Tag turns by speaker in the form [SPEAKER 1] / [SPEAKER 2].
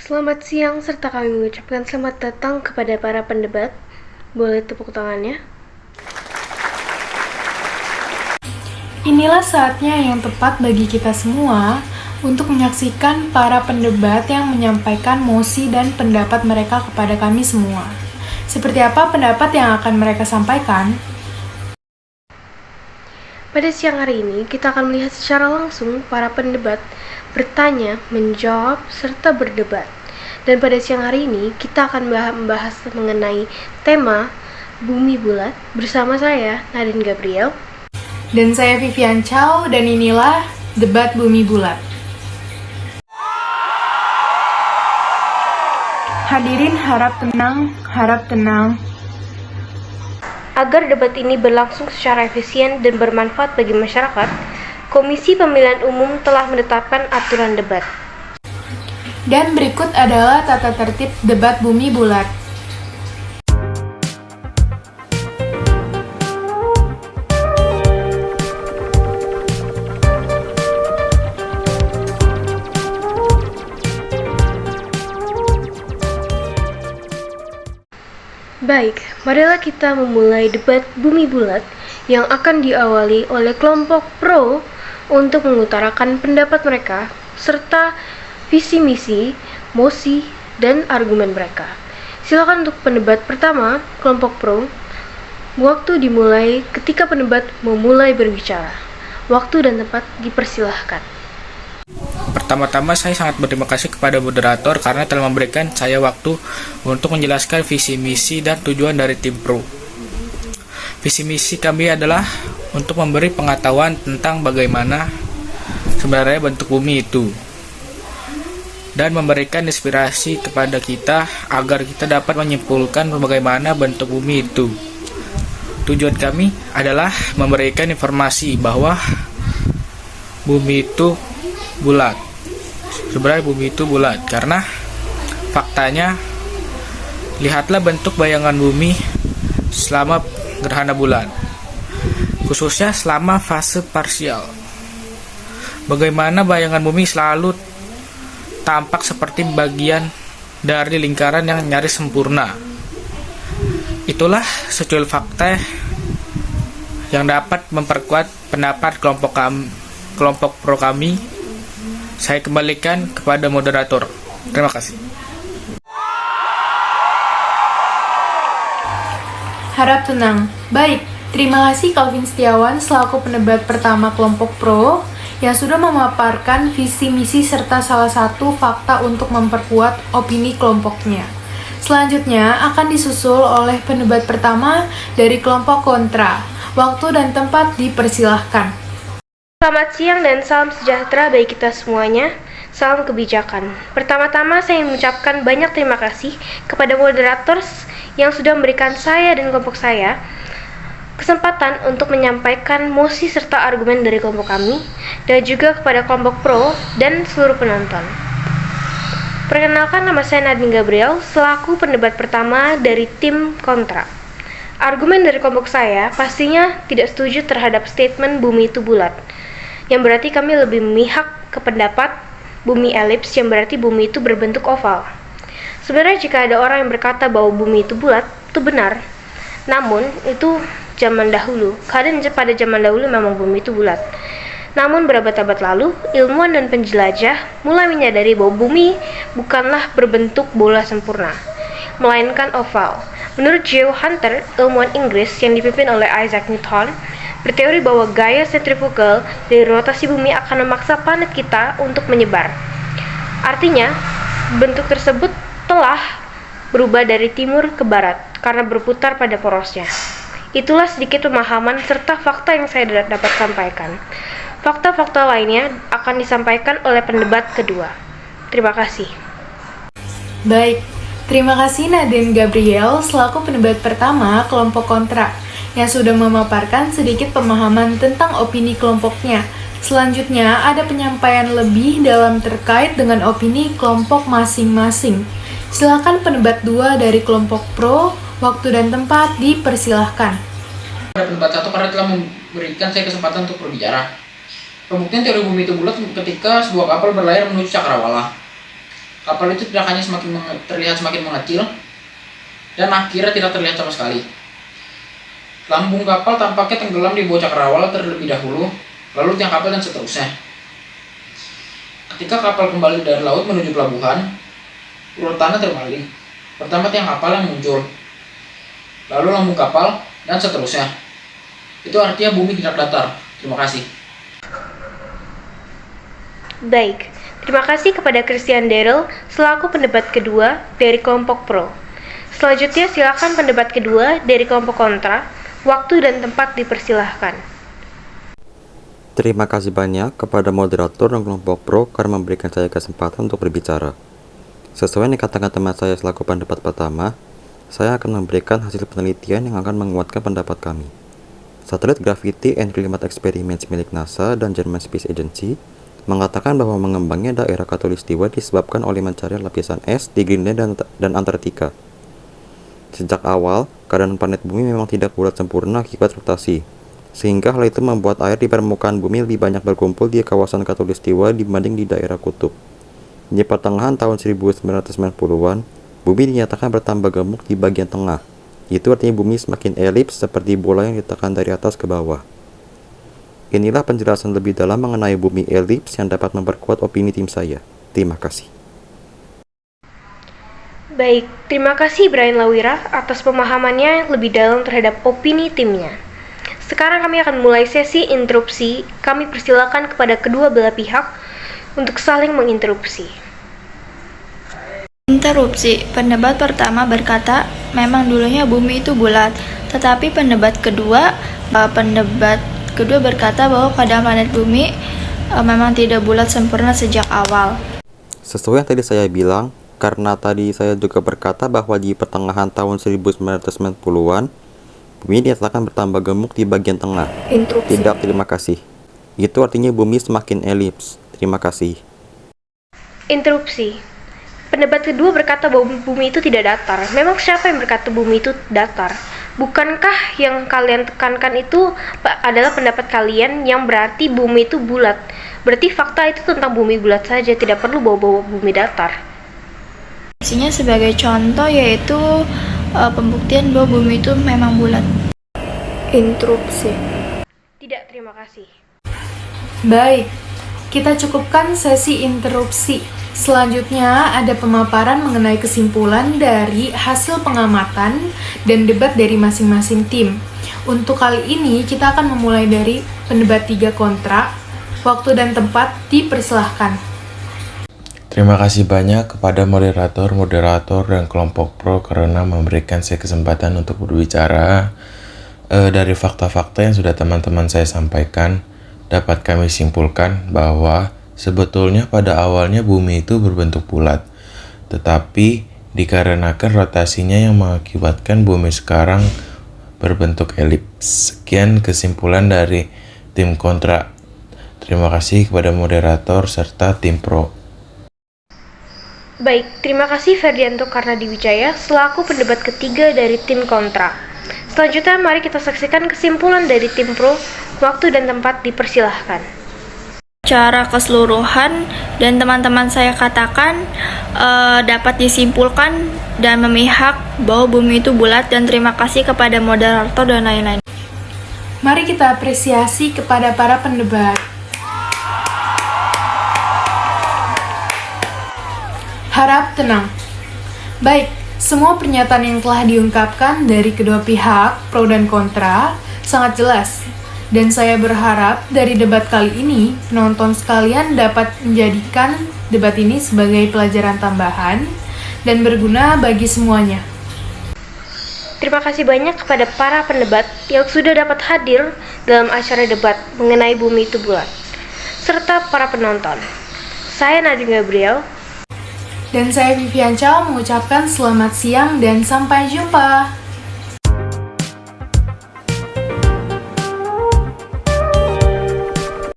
[SPEAKER 1] Selamat siang serta kami mengucapkan selamat datang kepada para pendebat. Boleh tepuk tangannya?
[SPEAKER 2] Inilah saatnya yang tepat bagi kita semua untuk menyaksikan para pendebat yang menyampaikan mosi dan pendapat mereka kepada kami semua. Seperti apa pendapat yang akan mereka sampaikan?
[SPEAKER 1] Pada siang hari ini, kita akan melihat secara langsung para pendebat bertanya, menjawab, serta berdebat. Dan pada siang hari ini, kita akan membahas mengenai tema Bumi Bulat bersama saya, Nadine Gabriel.
[SPEAKER 2] Dan saya Vivian Chow, dan inilah Debat Bumi Bulat. Hadirin harap tenang.
[SPEAKER 1] Agar debat ini berlangsung secara efisien dan bermanfaat bagi masyarakat, Komisi Pemilihan Umum telah menetapkan aturan debat.
[SPEAKER 2] Dan berikut adalah tata tertib Debat Bumi Bulat.
[SPEAKER 1] Baik, marilah kita memulai debat Bumi Bulat yang akan diawali oleh kelompok pro untuk mengutarakan pendapat mereka serta visi misi, mosi, dan argumen mereka. Silakan untuk pendebat pertama, kelompok pro. Waktu dimulai ketika pendebat memulai berbicara. Waktu dan tempat dipersilahkan.
[SPEAKER 3] Pertama-tama saya sangat berterima kasih kepada moderator karena telah memberikan saya waktu untuk menjelaskan visi misi dan tujuan dari tim pro. Visi misi kami adalah untuk memberi pengetahuan tentang bagaimana sebenarnya bentuk bumi itu dan memberikan inspirasi kepada kita agar kita dapat menyimpulkan bagaimana bentuk bumi itu. Tujuan kami adalah memberikan informasi bahwa bumi itu bulat. Sebenarnya bumi itu bulat karena faktanya lihatlah bentuk bayangan bumi selama gerhana bulan, khususnya selama fase parsial. Bagaimana bayangan bumi selalu tampak seperti bagian dari lingkaran yang nyaris sempurna. Itulah secuil fakta yang dapat memperkuat pendapat kelompok pro kami. Saya kembalikan kepada moderator. Terima kasih.
[SPEAKER 2] Harap tenang. Baik, terima kasih Calvin Setiawan selaku pendebat pertama kelompok pro yang sudah memaparkan visi misi serta salah satu fakta untuk memperkuat opini kelompoknya. Selanjutnya akan disusul oleh pendebat pertama dari kelompok kontra. Waktu dan tempat dipersilahkan.
[SPEAKER 1] Selamat siang dan salam sejahtera bagi kita semuanya. Salam kebijakan. Pertama-tama saya mengucapkan banyak terima kasih kepada moderator yang sudah memberikan saya dan kelompok saya kesempatan untuk menyampaikan mosi serta argumen dari kelompok kami, dan juga kepada kelompok pro dan seluruh penonton. Perkenalkan, nama saya Nadine Gabriel selaku pendebat pertama dari tim kontra. Argumen dari kelompok saya pastinya tidak setuju terhadap statement bumi itu bulat, yang berarti kami lebih memihak ke pendapat bumi elips, yang berarti bumi itu berbentuk oval. Sebenarnya jika ada orang yang berkata bahwa bumi itu bulat, itu benar. Namun itu zaman dahulu, karena pada zaman dahulu memang bumi itu bulat. Namun berabad-abad lalu, ilmuwan dan penjelajah mulai menyadari bahwa bumi bukanlah berbentuk bola sempurna, melainkan oval. Menurut Geo Hunter, ilmuwan Inggris yang dipimpin oleh Isaac Newton, berteori bahwa gaya sentrifugal dari rotasi bumi akan memaksa planet kita untuk menyebar. Artinya, bentuk tersebut telah berubah dari timur ke barat karena berputar pada porosnya. Itulah sedikit pemahaman serta fakta yang saya dapat sampaikan. Fakta-fakta lainnya akan disampaikan oleh pendebat kedua. Terima kasih.
[SPEAKER 2] Baik, terima kasih Nadine Gabriel selaku pendebat pertama kelompok kontra yang sudah memaparkan sedikit pemahaman tentang opini kelompoknya. Selanjutnya ada penyampaian lebih dalam terkait dengan opini kelompok masing-masing. Silakan pendebat 2 dari kelompok pro, waktu dan tempat dipersilahkan.
[SPEAKER 4] Pada pendebat 1 karena telah memberikan saya kesempatan untuk berbicara. Pembuktian teori bumi itu bulat ketika sebuah kapal berlayar menuju cakrawala. Kapal itu tidak hanya terlihat semakin mengecil, dan akhirnya tidak terlihat sama sekali. Lambung kapal tampaknya tenggelam di bawah cakrawala terlebih dahulu, lalu tiang kapal dan seterusnya. Ketika kapal kembali dari laut menuju pelabuhan, urutannya terbalik. Pertama tiang kapal yang muncul, lalu lambung kapal, dan seterusnya. Itu artinya bumi tidak datar. Terima kasih.
[SPEAKER 1] Baik, terima kasih kepada Christian Daryl selaku pendebat kedua dari kelompok pro. Selanjutnya silakan pendebat kedua dari kelompok kontra. Waktu dan tempat dipersilahkan.
[SPEAKER 5] Terima kasih banyak kepada moderator dan kelompok pro karena memberikan saya kesempatan untuk berbicara. Sesuai yang dikatakan teman saya selaku pendapat pertama, saya akan memberikan hasil penelitian yang akan menguatkan pendapat kami. Satelit Gravity and Climate Experiments milik NASA dan German Space Agency mengatakan bahwa mengembangnya daerah khatulistiwa disebabkan oleh mencari lapisan es di Greenland dan Antartika. Sejak awal, keadaan planet bumi memang tidak bulat sempurna akibat rotasi, sehingga hal itu membuat air di permukaan bumi lebih banyak berkumpul di kawasan khatulistiwa dibanding di daerah kutub. Di pertengahan tahun 1990-an, bumi dinyatakan bertambah gemuk di bagian tengah. Itu artinya bumi semakin elips seperti bola yang ditekan dari atas ke bawah. Inilah penjelasan lebih dalam mengenai bumi elips yang dapat memperkuat opini tim saya. Terima kasih.
[SPEAKER 1] Baik, terima kasih Brian Lawira atas pemahamannya yang lebih dalam terhadap opini timnya. Sekarang kami akan mulai sesi interupsi. Kami persilakan kepada kedua belah pihak untuk saling menginterupsi.
[SPEAKER 6] Interupsi. Pendebat pertama berkata, memang dulunya bumi itu bulat. Tetapi pendebat kedua berkata bahwa keadaan planet bumi memang tidak bulat sempurna sejak awal.
[SPEAKER 5] Sesuai yang tadi saya bilang, karena tadi saya juga berkata bahwa di pertengahan tahun 1990-an, bumi dinyatakan bertambah gemuk di bagian tengah.
[SPEAKER 1] Interupsi.
[SPEAKER 5] Tidak, terima kasih. Itu artinya bumi semakin elips. Terima kasih.
[SPEAKER 1] Interupsi. Pendebat kedua berkata bahwa bumi itu tidak datar. Memang siapa yang berkata bumi itu datar? Bukankah yang kalian tekankan itu adalah pendapat kalian yang berarti bumi itu bulat? Berarti fakta itu tentang bumi bulat saja, tidak perlu bawa-bawa bumi datar.
[SPEAKER 6] Isinya sebagai contoh yaitu pembuktian bahwa bumi itu memang bulat.
[SPEAKER 1] Interupsi. Tidak, terima kasih.
[SPEAKER 2] Baik, kita cukupkan sesi interupsi. Selanjutnya ada pemaparan mengenai kesimpulan dari hasil pengamatan dan debat dari masing-masing tim. Untuk kali ini kita akan memulai dari pendebat 3 kontra. Waktu dan tempat dipersilahkan.
[SPEAKER 7] Terima kasih banyak kepada moderator dan kelompok pro karena memberikan saya kesempatan untuk berbicara. Dari fakta-fakta yang sudah teman-teman saya sampaikan, dapat kami simpulkan bahwa sebetulnya pada awalnya bumi itu berbentuk bulat, tetapi dikarenakan rotasinya yang mengakibatkan bumi sekarang berbentuk elips. Sekian kesimpulan dari tim kontra. Terima kasih kepada moderator serta tim pro.
[SPEAKER 1] Baik, terima kasih Ferdianto Karnadiwijaya selaku pendebat ketiga dari tim kontra. Selanjutnya mari kita saksikan kesimpulan dari tim pro. Waktu dan tempat dipersilahkan.
[SPEAKER 6] Secara keseluruhan dan teman-teman saya katakan dapat disimpulkan dan memihak bahwa bumi itu bulat, dan terima kasih kepada moderator dan lain-lain.
[SPEAKER 2] Mari kita apresiasi kepada para pendebat. Harap tenang. Baik, semua pernyataan yang telah diungkapkan dari kedua pihak, pro dan kontra, sangat jelas. Dan saya berharap dari debat kali ini, penonton sekalian dapat menjadikan debat ini sebagai pelajaran tambahan dan berguna bagi semuanya.
[SPEAKER 1] Terima kasih banyak kepada para pendebat yang sudah dapat hadir dalam acara debat mengenai bumi itu bulat, serta para penonton. Saya Nadine Gabriel.
[SPEAKER 2] Dan saya Vivian Chow mengucapkan selamat siang dan sampai jumpa.